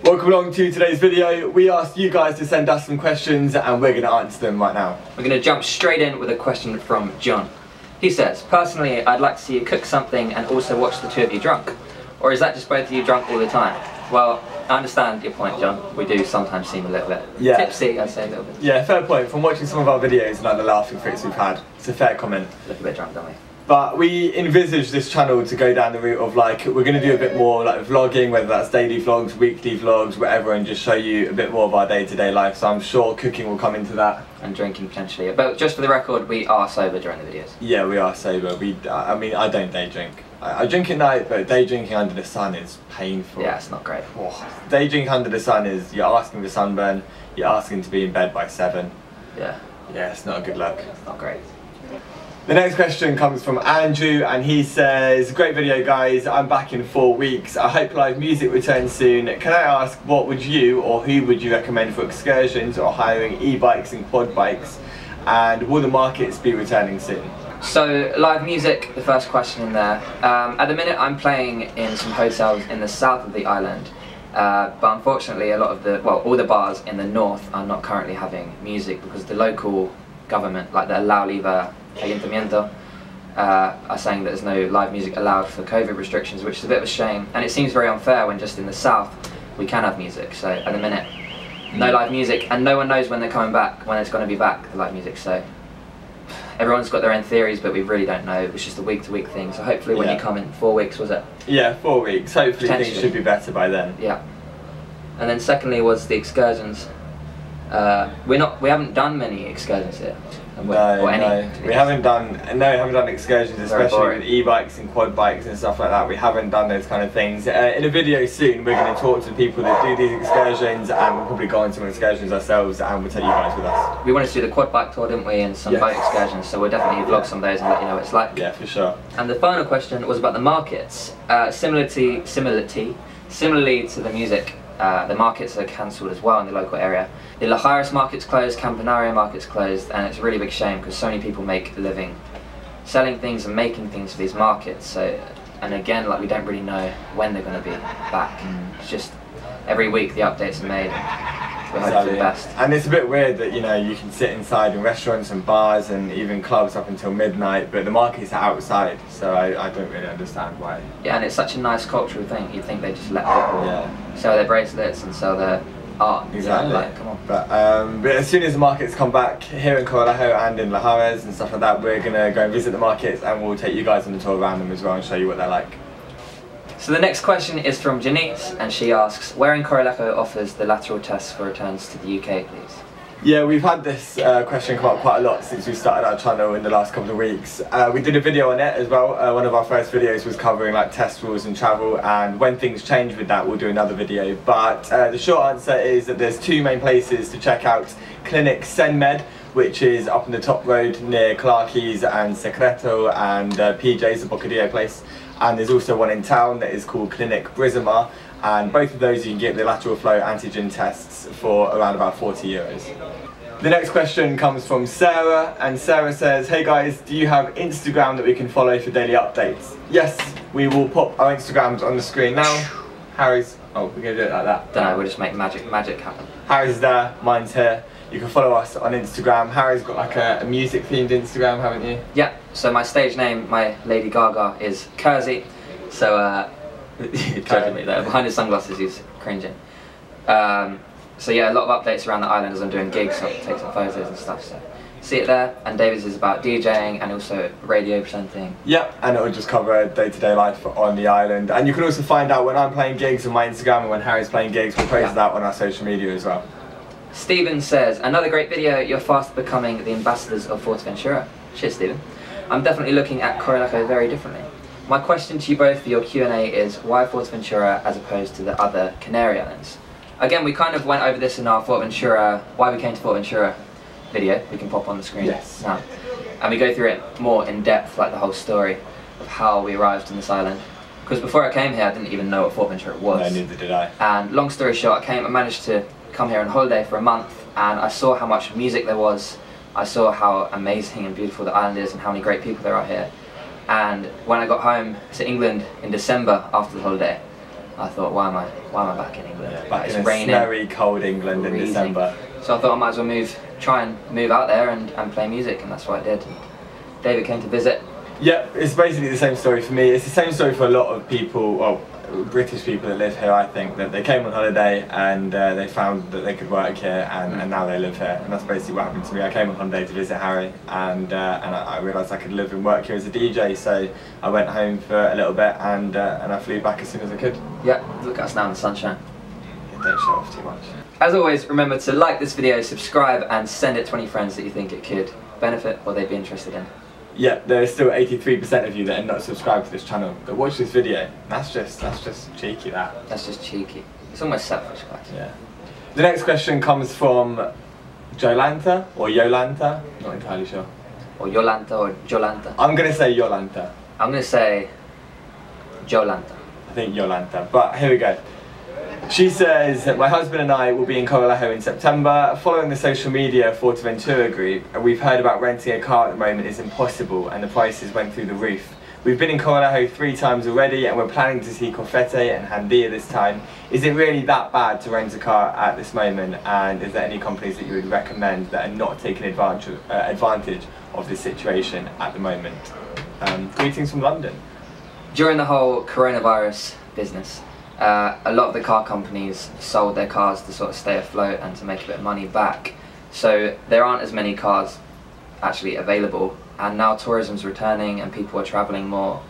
Welcome along to today's video. We asked you guys to send us some questions and we're going to answer them right now. We're going to jump straight in with a question from John. He says, personally, I'd like to see you cook something and also watch the two of you drunk. Or is that just both of you drunk all the time? Well, I understand your point, John. We do sometimes seem a little bit tipsy, I'd say a little bit. Yeah, fair point. From watching some of our videos and like the laughing fits we've had, it's a fair comment. Look a bit drunk, don't we? But we envisage this channel to go down the route of like, we're going to do a bit more like vlogging, whether that's daily vlogs, weekly vlogs, whatever, and just show you a bit more of our day-to-day life. So I'm sure cooking will come into that. And drinking potentially. But just for the record, we are sober during the videos. Yeah, we are sober. I mean, I don't day drink. I drink at night, but day drinking under the sun is painful. Yeah, it's not great. Oh, day drinking under the sun is, you're asking for sunburn, you're asking to be in bed by 7. Yeah. Yeah, it's not a good look. It's not great. The next question comes from Andrew and he says, great video guys, I'm back in 4 weeks. I hope live music returns soon. Can I ask, what would you or who would you recommend for excursions or hiring e-bikes and quad bikes? And will the markets be returning soon? So, live music, the first question in there. At the minute I'm playing in some hotels in the south of the island. But unfortunately a lot of all the bars in the north are not currently having music because the local government, like the Ayuntamiento, are saying that there's no live music allowed for COVID restrictions, which is a bit of a shame. And it seems very unfair when just in the south we can have music. So at the minute, no live music, and no one knows when they're coming back, when it's going to be back, the live music. So everyone's got their own theories, but we really don't know. It's just a week-to-week thing. So hopefully when you come in 4 weeks, was it? Yeah, 4 weeks. Hopefully things should be better by then. Yeah. And then secondly was the excursions. We haven't done many excursions here. We haven't done excursions, especially with e-bikes and quad bikes and stuff like that. We haven't done those kind of things. In a video soon we're going to talk to the people that do these excursions, and we'll probably go on some excursions ourselves and we'll take you guys with us. We wanted to do the quad bike tour, didn't we, and some boat excursions, so we'll definitely vlog some of those and let you know what it's like. Yeah, for sure. And the final question was about the markets. Similarly to the music, the markets are cancelled as well in the local area. The Lateral market's closed, Canaries market's closed, and it's a really big shame because so many people make a living selling things and making things for these markets. So, and again, like, we don't really know when they're going to be back. It's just every week the updates are made. We're hoping for the best. And it's a bit weird that, you know, you can sit inside in restaurants and bars and even clubs up until midnight, but the markets are outside, so I don't really understand why. Yeah, and it's such a nice cultural thing. You'd think they just let people sell their bracelets and sell their art. Exactly. You know, like, come on. But as soon as the markets come back here in Corralejo and in Lajares and stuff like that, we're going to go and visit the markets and we'll take you guys on the tour around them as well and show you what they're like. So the next question is from Janice, and she asks, where in Corralejo offers the lateral tests for returns to the UK, please? Yeah, we've had this question come up quite a lot since we started our channel in the last couple of weeks. We did a video on it as well. One of our first videos was covering like test rules and travel, and when things change with that we'll do another video. But the short answer is that there's 2 main places to check out. Clinic Senmed, which is up on the top road near Clarkey's and Secreto and PJ's, the Bocadillo place. And there's also one in town that is called Clinic Brizamar, and both of those you can get the lateral flow antigen tests for around about €40. The next question comes from Sarah, and Sarah says, hey guys, do you have Instagram that we can follow for daily updates? Yes, we will pop our Instagrams on the screen now. Harry's, oh, we're going to do it like that. Don't know, we'll just make magic happen. Harry's there, mine's here. You can follow us on Instagram. Harry's got like a music themed Instagram, haven't you? Yeah, so my stage name, my Lady Gaga, is Kersey. So, you're judging me there. Behind his sunglasses, he's cringing. So yeah, a lot of updates around the island as I'm doing gigs, so I take some photos and stuff. So see it there. And David's is about DJing and also radio presenting. Yep, and it will just cover day-to-day life on the island. And you can also find out when I'm playing gigs on my Instagram and when Harry's playing gigs. We'll post that on our social media as well. Stephen says, another great video, you're fast becoming the ambassadors of Fuerteventura. Cheers, Stephen. I'm definitely looking at Corralejo very differently. My question to you both for your Q&A is, why Fuerteventura as opposed to the other Canary Islands? Again, we kind of went over this in our Fuerteventura, why we came to Fuerteventura video. We can pop on the screen now. And we go through it more in depth, like the whole story of how we arrived on this island. Because before I came here, I didn't even know what Fuerteventura was. No, neither did I. And long story short, I managed to come here on holiday for a month, and I saw how much music there was. I saw how amazing and beautiful the island is and how many great people there are here. And when I got home to England in December after the holiday, I thought, why am I back in England? Yeah, back it's in raining, snowy, cold England in December. So I thought I might as well try and move out there and play music, and that's what I did. And David came to visit. Yeah, it's basically the same story for me. It's the same story for a lot of people, well, British people that live here, I think, that they came on holiday and they found that they could work here and now they live here. And that's basically what happened to me. I came on holiday to visit Harry and I realised I could live and work here as a DJ, so I went home for a little bit and I flew back as soon as I could. Yeah, look at us now in the sunshine. Yeah, don't show off too much. As always, remember to like this video, subscribe and send it to any friends that you think it could benefit or they'd be interested in. Yeah, there is still 83% of you that are not subscribed to this channel that watch this video. That's just cheeky, that. That's just cheeky. It's almost selfish, guys. Yeah. The next question comes from Jolanta or Yolanta, not entirely sure. Or Yolanta or Jolanta. I'm gonna say Yolanta. I'm gonna say Jolanta. I think Yolanta, but here we go. She says that my husband and I will be in Corralejo in September. Following the social media Fuerteventura group, we've heard about renting a car at the moment is impossible and the prices went through the roof. We've been in Corralejo 3 times already and we're planning to see Corfete and Handia this time. Is it really that bad to rent a car at this moment, and is there any companies that you would recommend that are not taking advantage of this situation at the moment? Greetings from London. During the whole coronavirus business, a lot of the car companies sold their cars to sort of stay afloat and to make a bit of money back. So there aren't as many cars actually available, and now tourism's returning and people are travelling more.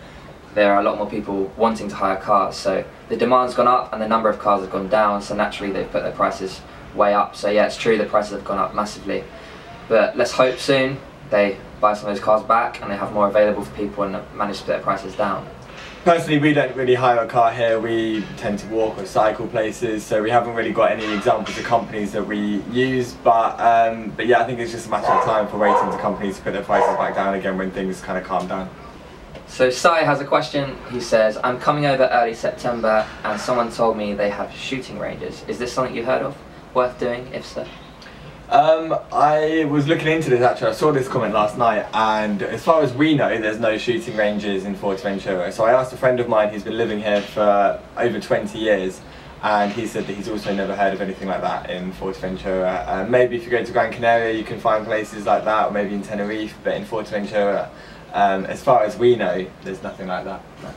There are a lot more people wanting to hire cars, so the demand's gone up and the number of cars have gone down, so naturally they've put their prices way up. So yeah, it's true, the prices have gone up massively, but let's hope soon they buy some of those cars back and they have more available for people and manage to put their prices down. Personally, we don't really hire a car here. We tend to walk or cycle places, so we haven't really got any examples of companies that we use. But yeah, I think it's just a matter of time for waiting to companies to put their prices back down again when things kind of calm down. So Sai has a question. He says, I'm coming over early September and someone told me they have shooting ranges. Is this something you heard of? Worth doing, if so? I was looking into this actually. I saw this comment last night, and as far as we know, there's no shooting ranges in Fuerteventura. So I asked a friend of mine who's been living here for over 20 years, and he said that he's also never heard of anything like that in Fuerteventura. Maybe if you go to Gran Canaria you can find places like that, or maybe in Tenerife, but in Fuerteventura, as far as we know, there's nothing like that. No.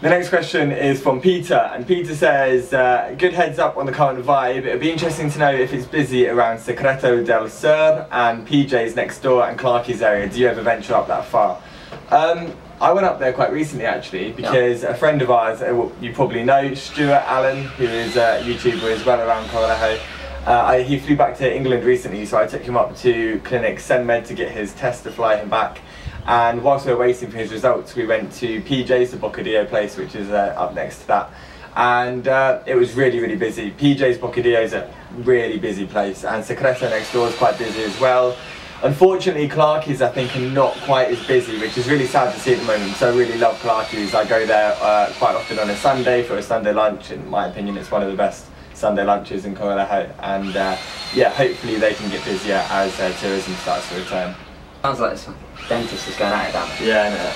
The next question is from Peter, and Peter says, good heads up on the current vibe. It would be interesting to know if it's busy around Secreto del Sur and PJ's next door and Clarkie's area. Do you ever venture up that far? I went up there quite recently actually, because a friend of ours, you probably know, Stuart Allen, who is a YouTuber as well around Corralejo, he flew back to England recently, so I took him up to Clinic Senmed to get his test to fly him back. And whilst we were waiting for his results, we went to PJ's, the Bocadillo place, which is up next to that. And it was really, really busy. PJ's Bocadillo is a really busy place, and Secreto next door is quite busy as well. Unfortunately, Clarkie's, I think, are not quite as busy, which is really sad to see at the moment, so I really love Clarkie's. I go there quite often on a Sunday for a Sunday lunch. In my opinion, it's one of the best Sunday lunches in Corralejo. And yeah, hopefully they can get busier as tourism starts to return. Sounds like this dentist is going at it down there. Yeah, I know.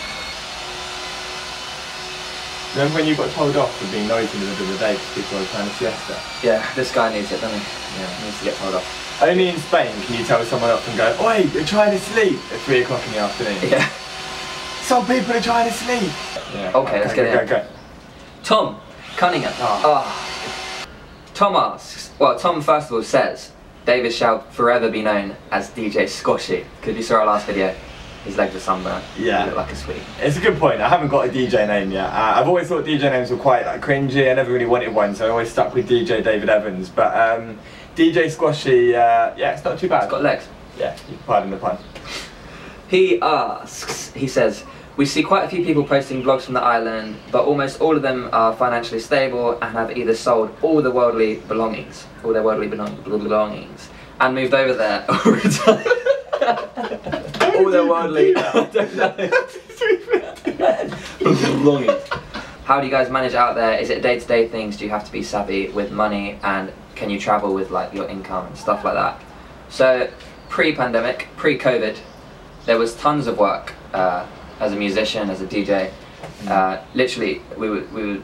Remember when you got told off for being noisy in the middle of the day because people were trying to siesta? Yeah, this guy needs it, doesn't he? Yeah, he needs to get told off. Only in Spain can you tell someone off and go, oi, you're trying to sleep at 3 o'clock in the afternoon. Yeah. Some people are trying to sleep. Yeah. Okay, let's get it. Go. Tom Cunningham. Tom asks, well, Tom first of all says, David shall forever be known as DJ Squashy, because you saw our last video, his legs were sunburned. Yeah. He looked like a sweet. It's a good point. I haven't got a DJ name yet. I've always thought DJ names were quite cringy. I never really wanted one, so I always stuck with DJ David Evans. But DJ Squashy, yeah, it's not too bad. It's got legs. Yeah, pardon the pun. He asks, he says, we see quite a few people posting vlogs from the island, but almost all of them are financially stable and have either sold all their worldly belongings, belongings, and moved over there or retired. All their worldly belongings. How do you guys manage out there? Is it day-to-day things? Do you have to be savvy with money, and can you travel with like your income and stuff like that? So pre-pandemic, pre-COVID, there was tons of work. As a musician, as a DJ, literally we would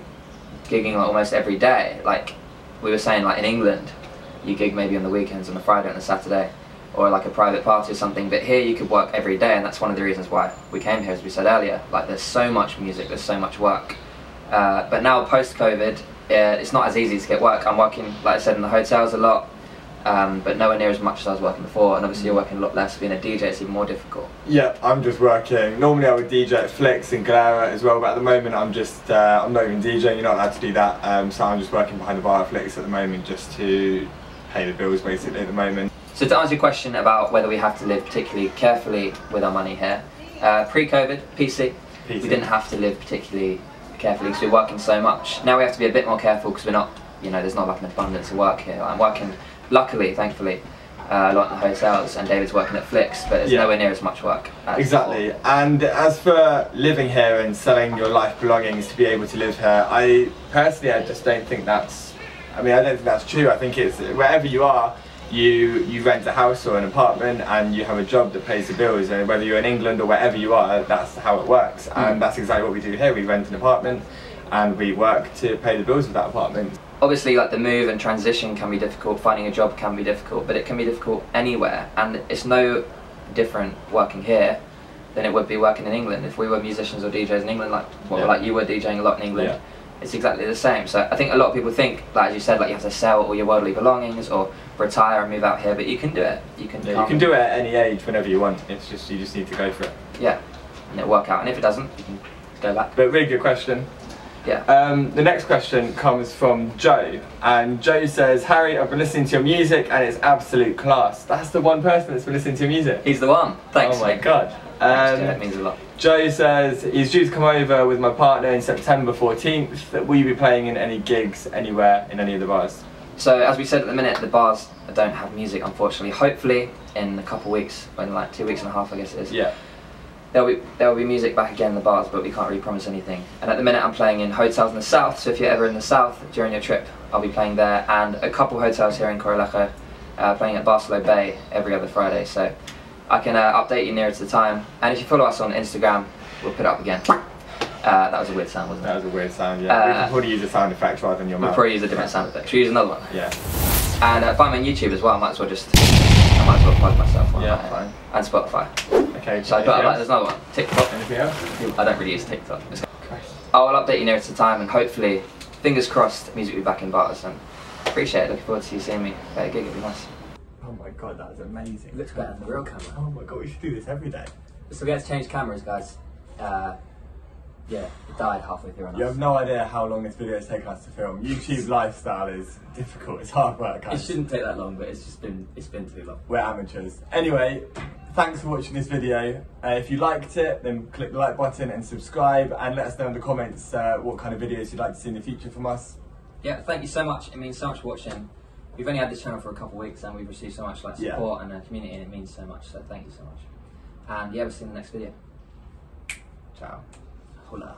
gigging like almost every day. Like we were saying, like in England, you gig maybe on the weekends, on a Friday and a Saturday, or like a private party or something, but here you could work every day, and that's one of the reasons why we came here, as we said earlier. Like there's so much music, there's so much work. But now post-COVID, it's not as easy to get work. I'm working, like I said, in the hotels a lot, but nowhere near as much as I was working before, and obviously you're working a lot less. Being a DJ, it's even more difficult. Yeah, I'm just working. Normally I would DJ at Flicks and Galera as well, but at the moment I'm just, I'm not even DJing, you're not allowed to do that, so I'm just working behind the bar at Flicks at the moment just to pay the bills basically at the moment. So to answer your question about whether we have to live particularly carefully with our money here, pre-COVID, PC, we didn't have to live particularly carefully because we're working so much. Now we have to be a bit more careful because we're not, you know, there's not like an abundance of work here. I'm working, luckily, thankfully, a lot in the hotels, and David's working at Flicks, but there's nowhere near as much work. Exactly. Before. And as for living here and selling your life belongings to be able to live here, I just don't think that's, I don't think that's true. I think it's wherever you are, you rent a house or an apartment and you have a job that pays the bills, and whether you're in England or wherever you are, that's how it works. And that's exactly what we do here. We rent an apartment and we work to pay the bills of that apartment. Obviously, like the move and transition can be difficult, finding a job can be difficult, but it can be difficult anywhere, and it's no different working here than it would be working in England. If we were musicians or DJs in England, like you were DJing a lot in England, it's exactly the same. So I think a lot of people think, like as you said, like you have to sell all your worldly belongings or retire and move out here, but you can do it. You can do it at any age, whenever you want. It's just, you just need to go for it. Yeah, and it'll work out. And if it doesn't, you can go back. But really good question. Yeah. The next question comes from Joe, and Joe says, Harry, I've been listening to your music and it's absolute class. That's the one person that's been listening to your music. He's the one. Thanks. Oh my god. Thanks, Joe. That means a lot. Joe says he's due to come over with my partner in September 14th. Will you be playing in any gigs anywhere in any of the bars? So as we said at the minute, the bars don't have music, unfortunately. Hopefully in a couple of weeks, in like 2 weeks and a half I guess it is. Yeah. There'll be music back again in the bars, but we can't really promise anything. And at the minute I'm playing in hotels in the south, so if you're ever in the south during your trip, I'll be playing there, and a couple hotels here in Corralejo, playing at Barcelona Bay every other Friday. So I can update you nearer to the time, and if you follow us on Instagram, we'll put it up again. That was a weird sound, wasn't it? That was a weird sound, yeah. We can probably use a sound effect rather than your mouth. We'll probably use a different sound effect. Should we use another one? Yeah. And find me on YouTube as well. I might as well plug myself on fine. And Spotify. Okay. So there's another one. TikTok. Anything else? I don't really use TikTok. I'll update you nearer to the time, and hopefully, fingers crossed, music will be back in bars. And appreciate it. Looking forward to you seeing me at a gig. It'll be nice. Oh my god, that is amazing. It looks better than the real camera. Oh my god, we should do this every day. So we had to change cameras, guys. Yeah, it died halfway through on us. You have no idea how long this video has taken us to film. YouTube lifestyle is difficult, it's hard work, guys. It shouldn't take that long, but it's been too long. We're amateurs. Anyway, thanks for watching this video. If you liked it, then click the like button and subscribe, and let us know in the comments what kind of videos you'd like to see in the future from us. Yeah, thank you so much. It means so much for watching. We've only had this channel for a couple of weeks and we've received so much support and community, and it means so much, so thank you so much. And yeah, we'll see you in the next video. Ciao. Hola.